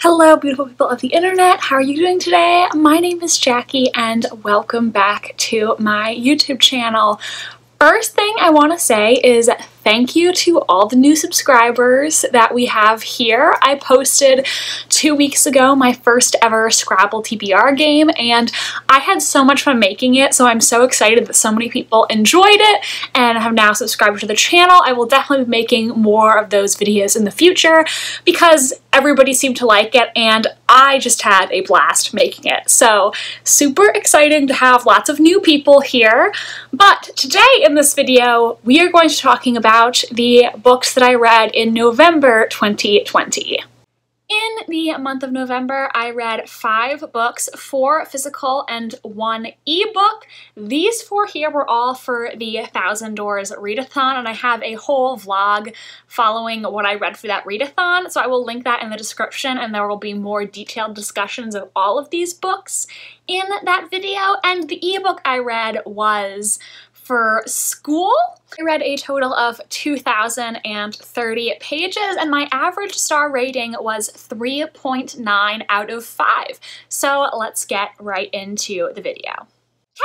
Hello beautiful people of the internet, how are you doing today? My name is Jackie and welcome back to my YouTube channel. First thing I want to say is thank you to all the new subscribers that we have here. I posted 2 weeks ago my first ever Scrabble TBR game and I had so much fun making it, so I'm so excited that so many people enjoyed it and have now subscribed to the channel. I will definitely be making more of those videos in the future because everybody seemed to like it and I just had a blast making it. So super exciting to have lots of new people here. But today in this video, we are going to be talking about the books that I read in November 2020. In the month of November, I read 5 books, 4 physical and 1 ebook. These 4 here were all for the 1,000 Doors Readathon, and I have a whole vlog following what I read for that readathon, so I will link that in the description, and there will be more detailed discussions of all of these books in that video. And the ebook I read was for school. I read a total of 2,030 pages and my average star rating was 3.9 out of 5. So let's get right into the video.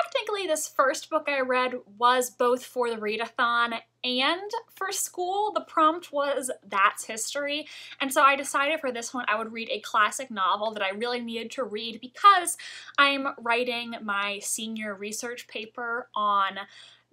Technically, this first book I read was both for the readathon and for school. The prompt was That's History, and so I decided for this one I would read a classic novel that I really needed to read because I'm writing my senior research paper on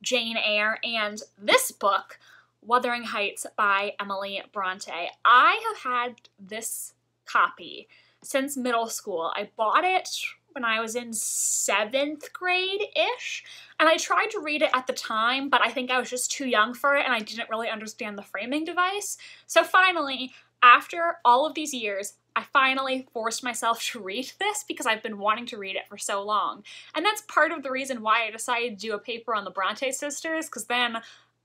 Jane Eyre, and this book, Wuthering Heights by Emily Bronte. I have had this copy since middle school. I bought it when I was in 7th grade-ish, and I tried to read it at the time, but I think I was just too young for it and I didn't really understand the framing device. So finally, after all of these years, I finally forced myself to read this because I've been wanting to read it for so long. And that's part of the reason why I decided to do a paper on the Bronte sisters, because then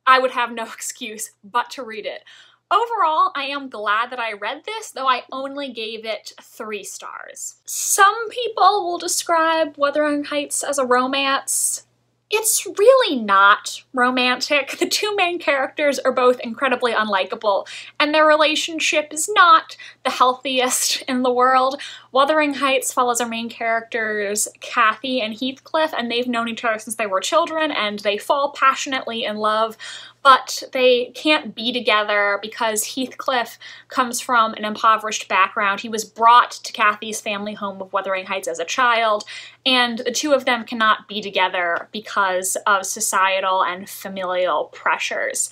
I would have no excuse but to read it. Overall, I am glad that I read this, though I only gave it 3 stars. Some people will describe Wuthering Heights as a romance. It's really not romantic. The 2 main characters are both incredibly unlikable, and their relationship is not the healthiest in the world. Wuthering Heights follows our main characters, Kathy and Heathcliff, and they've known each other since they were children, and they fall passionately in love, but they can't be together because Heathcliff comes from an impoverished background. He was brought to Kathy's family home of Wuthering Heights as a child, and the 2 of them cannot be together because of societal and familial pressures.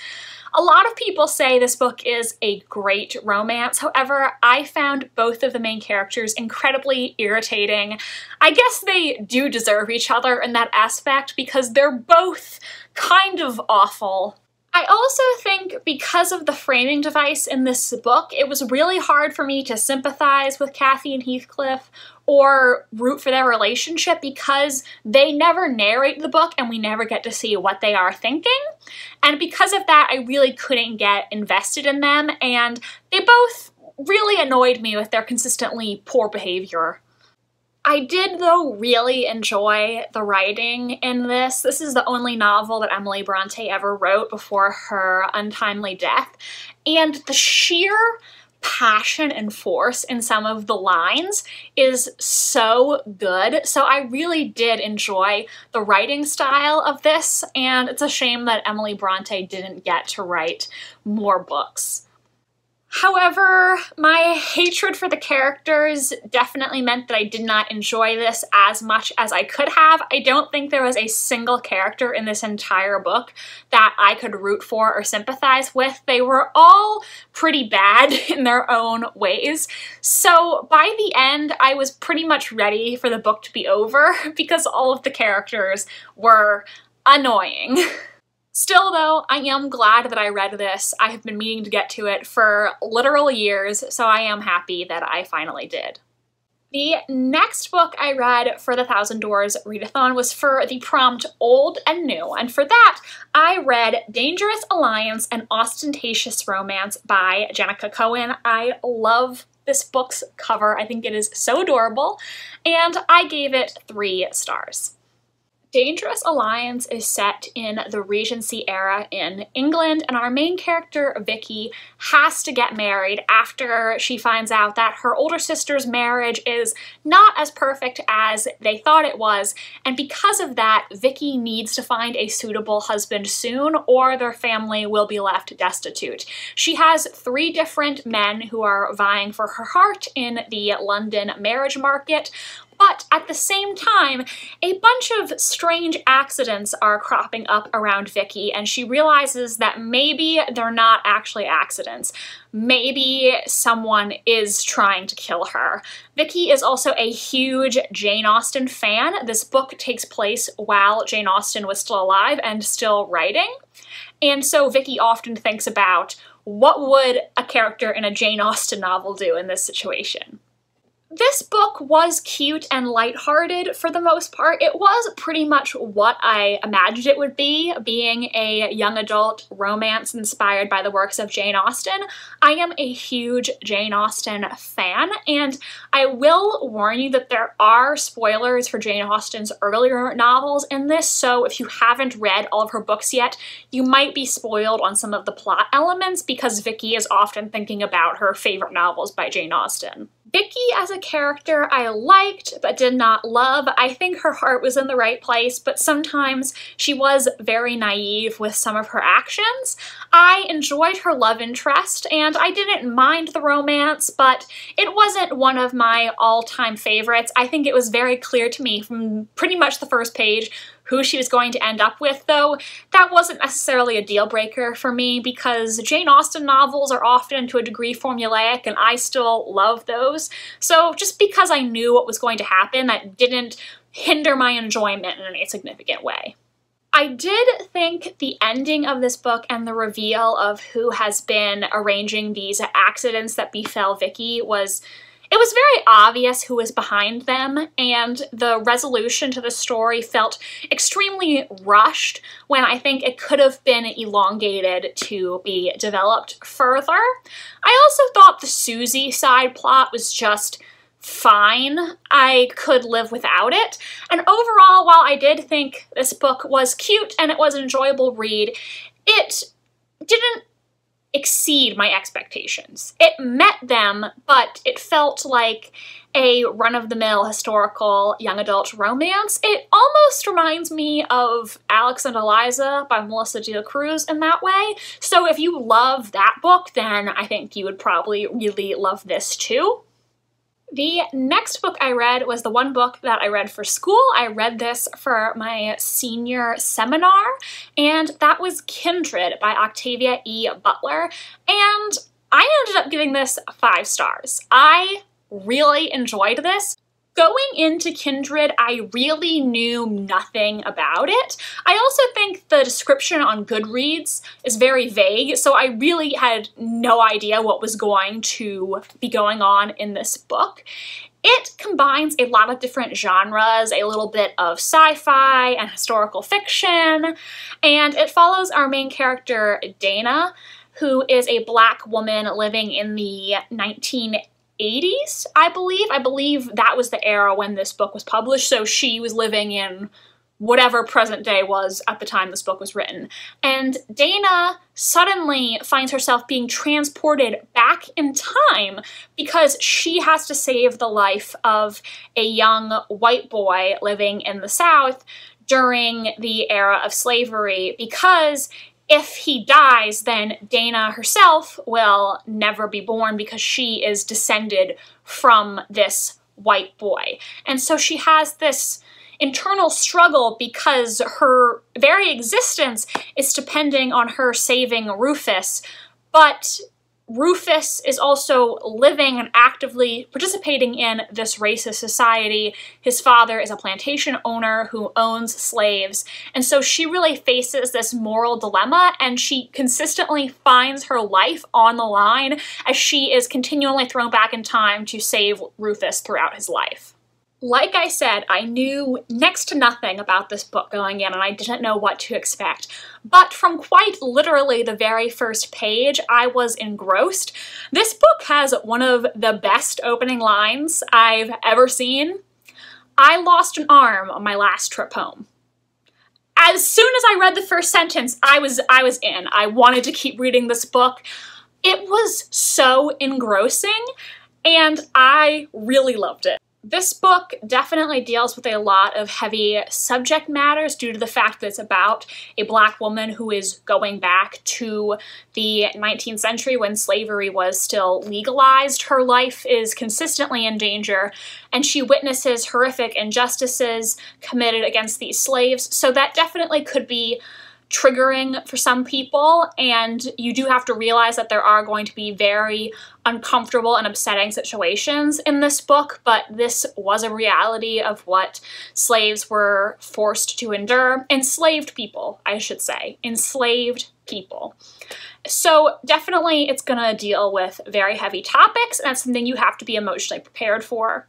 A lot of people say this book is a great romance. However, I found both of the main characters incredibly irritating. I guess they do deserve each other in that aspect because they're both kind of awful. I also think because of the framing device in this book, it was really hard for me to sympathize with Kathy and Heathcliff or root for their relationship because they never narrate the book and we never get to see what they are thinking. And because of that, I really couldn't get invested in them, and they both really annoyed me with their consistently poor behavior. I did, though, really enjoy the writing in this. This is the only novel that Emily Bronte ever wrote before her untimely death, and the sheer passion and force in some of the lines is so good. So I really did enjoy the writing style of this, and it's a shame that Emily Bronte didn't get to write more books. However, my hatred for the characters definitely meant that I did not enjoy this as much as I could have. I don't think there was a single character in this entire book that I could root for or sympathize with. They were all pretty bad in their own ways. So by the end, I was pretty much ready for the book to be over because all of the characters were annoying. Still though, I am glad that I read this. I have been meaning to get to it for literal years, so I am happy that I finally did. The next book I read for the 1,000 Doors Readathon was for the prompt Old and New, and for that I read Dangerous Alliance and Ostentatious Romance by Jenica Cohen. I love this book's cover. I think it is so adorable, and I gave it 3 stars. Dangerous Alliance is set in the Regency era in England, and our main character, Vicky, has to get married after she finds out that her older sister's marriage is not as perfect as they thought it was, and because of that, Vicky needs to find a suitable husband soon or their family will be left destitute. She has 3 different men who are vying for her heart in the London marriage market, but at the same time, a bunch of strange accidents are cropping up around Vicky, and she realizes that maybe they're not actually accidents. Maybe someone is trying to kill her. Vicky is also a huge Jane Austen fan. This book takes place while Jane Austen was still alive and still writing, and so Vicky often thinks about what would a character in a Jane Austen novel do in this situation. This book was cute and lighthearted for the most part. It was pretty much what I imagined it would be, being a young adult romance inspired by the works of Jane Austen. I am a huge Jane Austen fan, and I will warn you that there are spoilers for Jane Austen's earlier novels in this, so if you haven't read all of her books yet, you might be spoiled on some of the plot elements because Vicky is often thinking about her favorite novels by Jane Austen. Vicky as a character I liked but did not love. I think her heart was in the right place, but sometimes she was very naive with some of her actions. I enjoyed her love interest and I didn't mind the romance, but it wasn't one of my all-time favorites. I think it was very clear to me from pretty much the first page who she was going to end up with, though that wasn't necessarily a deal breaker for me because Jane Austen novels are often to a degree formulaic and I still love those. So just because I knew what was going to happen, that didn't hinder my enjoyment in any significant way. I did think the ending of this book and the reveal of who has been arranging these accidents that befell Vicky was very obvious who was behind them, and the resolution to the story felt extremely rushed when I think it could have been elongated to be developed further. I also thought the Susie side plot was just fine. I could live without it. And overall, while I did think this book was cute and it was an enjoyable read, it didn't exceed my expectations. It met them, but it felt like a run-of-the-mill historical young adult romance. It almost reminds me of Alex and Eliza by Melissa de la Cruz in that way. So if you love that book, then I think you would probably really love this too. The next book I read was the one book that I read for school. I read this for my senior seminar, and that was Kindred by Octavia E. Butler, and I ended up giving this 5 stars. I really enjoyed this. Going into Kindred, I really knew nothing about it. I also think the description on Goodreads is very vague, so I really had no idea what was going to be going on in this book. It combines a lot of different genres, a little bit of sci-fi and historical fiction, and it follows our main character, Dana, who is a Black woman living in the 1980s, I believe. I believe that was the era when this book was published, so she was living in whatever present day was at the time this book was written. And Dana suddenly finds herself being transported back in time because she has to save the life of a young white boy living in the South during the era of slavery, because if he dies, then Dana herself will never be born because she is descended from this white boy. And so she has this internal struggle because her very existence is depending on her saving Rufus, but Rufus is also living and actively participating in this racist society. His father is a plantation owner who owns slaves, and so she really faces this moral dilemma, and she consistently finds her life on the line as she is continually thrown back in time to save Rufus throughout his life. Like I said, I knew next to nothing about this book going in, and I didn't know what to expect. But from quite literally the very first page, I was engrossed. This book has one of the best opening lines I've ever seen. "I lost an arm on my last trip home." As soon as I read the first sentence, I was in. I wanted to keep reading this book. It was so engrossing, and I really loved it. This book definitely deals with a lot of heavy subject matters due to the fact that it's about a Black woman who is going back to the 19th century when slavery was still legalized. Her life is consistently in danger, and she witnesses horrific injustices committed against these slaves, so that definitely could be triggering for some people, and you do have to realize that there are going to be very uncomfortable and upsetting situations in this book, but this was a reality of what slaves were forced to endure. Enslaved people, I should say. Enslaved people. So definitely it's gonna deal with very heavy topics, and that's something you have to be emotionally prepared for.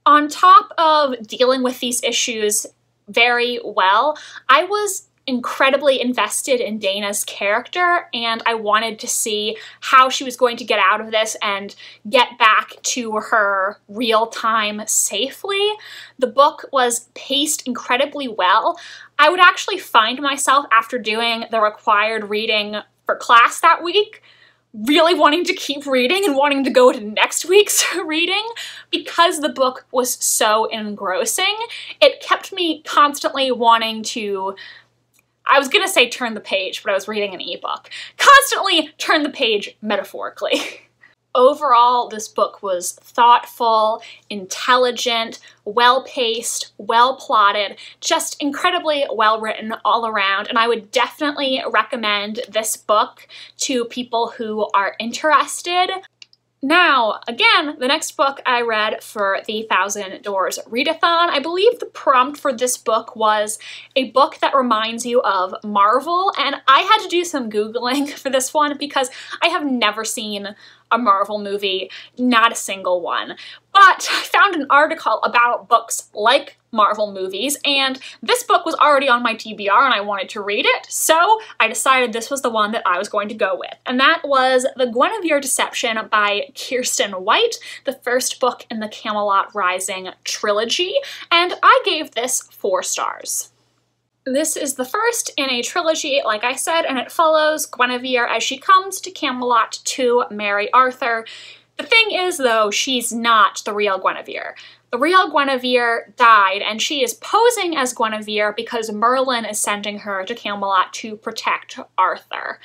On top of dealing with these issues very well, I was incredibly invested in Dana's character, and I wanted to see how she was going to get out of this and get back to her real time safely. The book was paced incredibly well. I would actually find myself, after doing the required reading for class that week, really wanting to keep reading and wanting to go to next week's reading because the book was so engrossing. It kept me constantly wanting to, I was gonna say turn the page, but I was reading an ebook. Constantly turn the page metaphorically. Overall, this book was thoughtful, intelligent, well-paced, well-plotted, just incredibly well-written all around, and I would definitely recommend this book to people who are interested. Now, again, the next book I read for the Thousand Doors Readathon, I believe the prompt for this book was a book that reminds you of Marvel, and I had to do some Googling for this one because I have never seen a Marvel movie, not a single one. But I found an article about books like Marvel movies, and this book was already on my TBR and I wanted to read it, so I decided this was the one that I was going to go with. And that was The Guinevere Deception by Kiersten White, the first book in the Camelot Rising trilogy, and I gave this 4 stars. This is the first in a trilogy, like I said, and it follows Guinevere as she comes to Camelot to marry Arthur. The thing is, though, she's not the real Guinevere. The real Guinevere died, and she is posing as Guinevere because Merlin is sending her to Camelot to protect Arthur.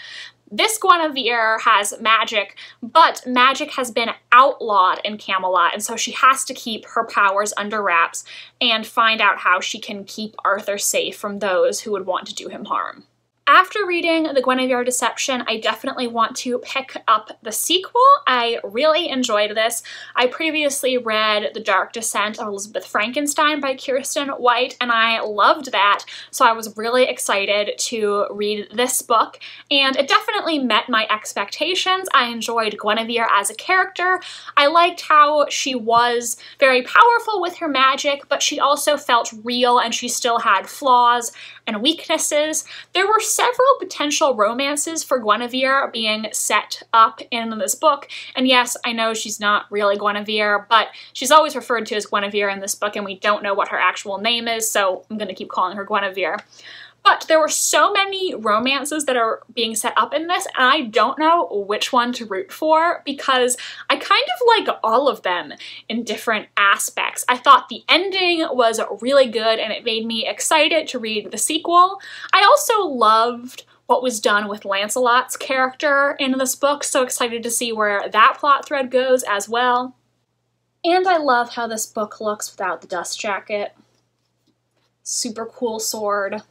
This Guinevere has magic, but magic has been outlawed in Camelot, and so she has to keep her powers under wraps and find out how she can keep Arthur safe from those who would want to do him harm. After reading The Guinevere Deception, I definitely want to pick up the sequel. I really enjoyed this. I previously read The Dark Descent of Elizabeth Frankenstein by Kiersten White, and I loved that, so I was really excited to read this book, and it definitely met my expectations. I enjoyed Guinevere as a character. I liked how she was very powerful with her magic, but she also felt real and she still had flaws and weaknesses. There were several potential romances for Guinevere being set up in this book, and yes, I know she's not really Guinevere, but she's always referred to as Guinevere in this book, and we don't know what her actual name is, so I'm gonna keep calling her Guinevere. But there were so many romances that are being set up in this, and I don't know which one to root for because I kind of like all of them in different aspects. I thought the ending was really good and it made me excited to read the sequel. I also loved what was done with Lancelot's character in this book, so excited to see where that plot thread goes as well. And I love how this book looks without the dust jacket. Super cool sword.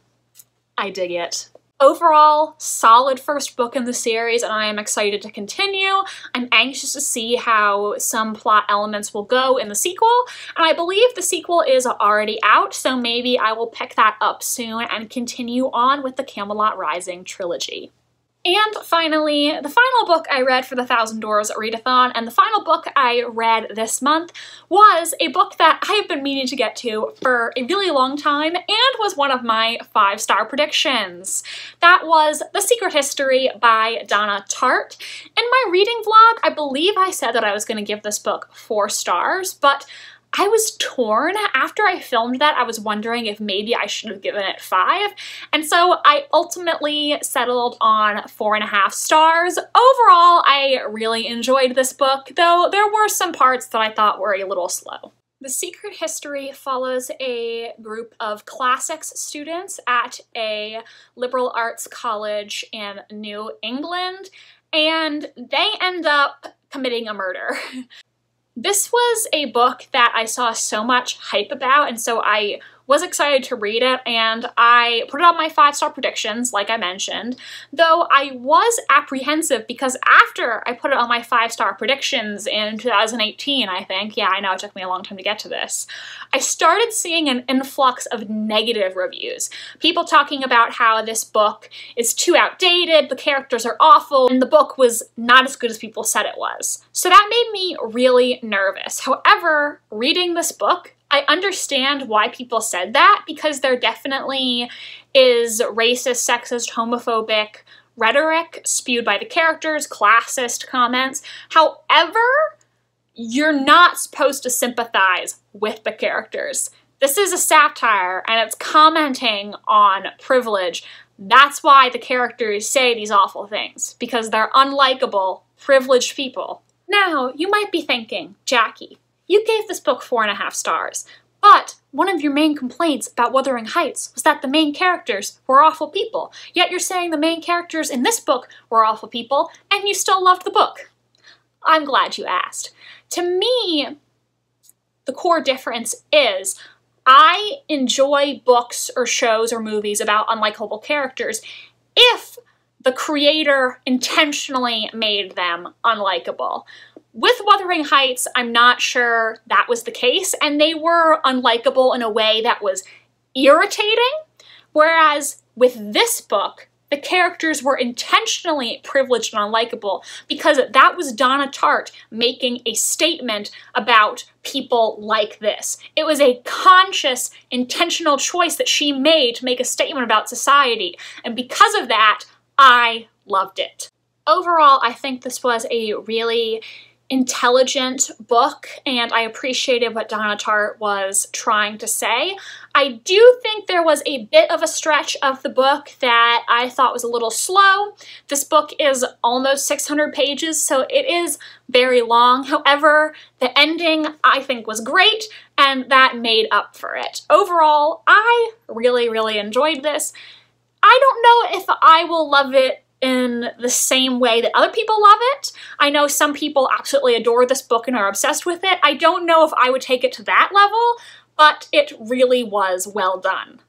I dig it. Overall, solid first book in the series, and I am excited to continue. I'm anxious to see how some plot elements will go in the sequel, and I believe the sequel is already out, so maybe I will pick that up soon and continue on with the Camelot Rising trilogy. And finally, the final book I read for the Thousand Doors Readathon, and the final book I read this month, was a book that I have been meaning to get to for a really long time and was one of my 5-star predictions. That was The Secret History by Donna Tartt. In my reading vlog, I believe I said that I was going to give this book 4 stars, but I was torn. After I filmed that, I was wondering if maybe I should have given it 5, and so I ultimately settled on 4.5 stars. Overall, I really enjoyed this book, though there were some parts that I thought were a little slow. The Secret History follows a group of classics students at a liberal arts college in New England, and they end up committing a murder. This was a book that I saw so much hype about, and so I was excited to read it, and I put it on my 5-star predictions, like I mentioned, though I was apprehensive because after I put it on my 5-star predictions in 2018, I think, yeah, I know it took me a long time to get to this, I started seeing an influx of negative reviews. People talking about how this book is too outdated, the characters are awful, and the book was not as good as people said it was. So that made me really nervous. However, reading this book, I understand why people said that, because there definitely is racist, sexist, homophobic rhetoric spewed by the characters, classist comments. However, you're not supposed to sympathize with the characters. This is a satire, and it's commenting on privilege. That's why the characters say these awful things, because they're unlikable, privileged people. Now, you might be thinking, Jackie, you gave this book 4.5 stars, but one of your main complaints about Wuthering Heights was that the main characters were awful people, yet you're saying the main characters in this book were awful people, and you still loved the book. I'm glad you asked. To me, the core difference is I enjoy books or shows or movies about unlikable characters if the creator intentionally made them unlikable. With Wuthering Heights, I'm not sure that was the case, and they were unlikable in a way that was irritating, whereas with this book, the characters were intentionally privileged and unlikable because that was Donna Tartt making a statement about people like this. It was a conscious, intentional choice that she made to make a statement about society, and because of that, I loved it. Overall, I think this was a really intelligent book, and I appreciated what Donna Tartt was trying to say. I do think there was a bit of a stretch of the book that I thought was a little slow. This book is almost 600 pages, so it is very long. However, the ending I think was great, and that made up for it. Overall, I really, really enjoyed this. I don't know if I will love it in the same way that other people love it. I know some people absolutely adore this book and are obsessed with it. I don't know if I would take it to that level, but it really was well done.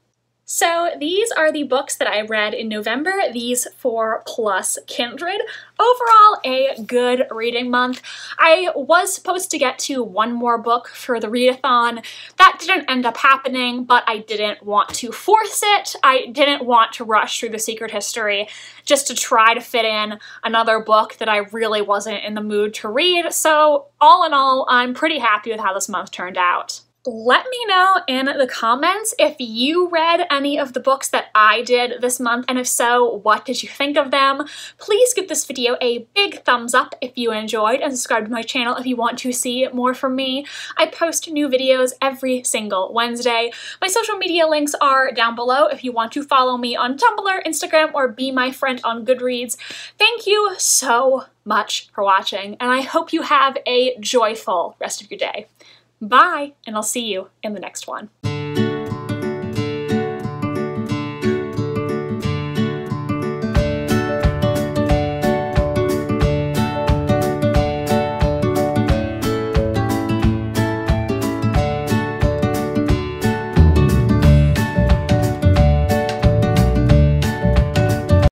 So these are the books that I read in November, these 4 plus Kindred. Overall, a good reading month. I was supposed to get to one more book for the readathon. That didn't end up happening, but I didn't want to force it. I didn't want to rush through The Secret History just to try to fit in another book that I really wasn't in the mood to read. So all in all, I'm pretty happy with how this month turned out. Let me know in the comments if you read any of the books that I did this month, and if so, what did you think of them? Please give this video a big thumbs up if you enjoyed, and subscribe to my channel if you want to see more from me. I post new videos every single Wednesday. My social media links are down below if you want to follow me on Tumblr, Instagram, or be my friend on Goodreads. Thank you so much for watching, and I hope you have a joyful rest of your day. Bye, and I'll see you in the next one.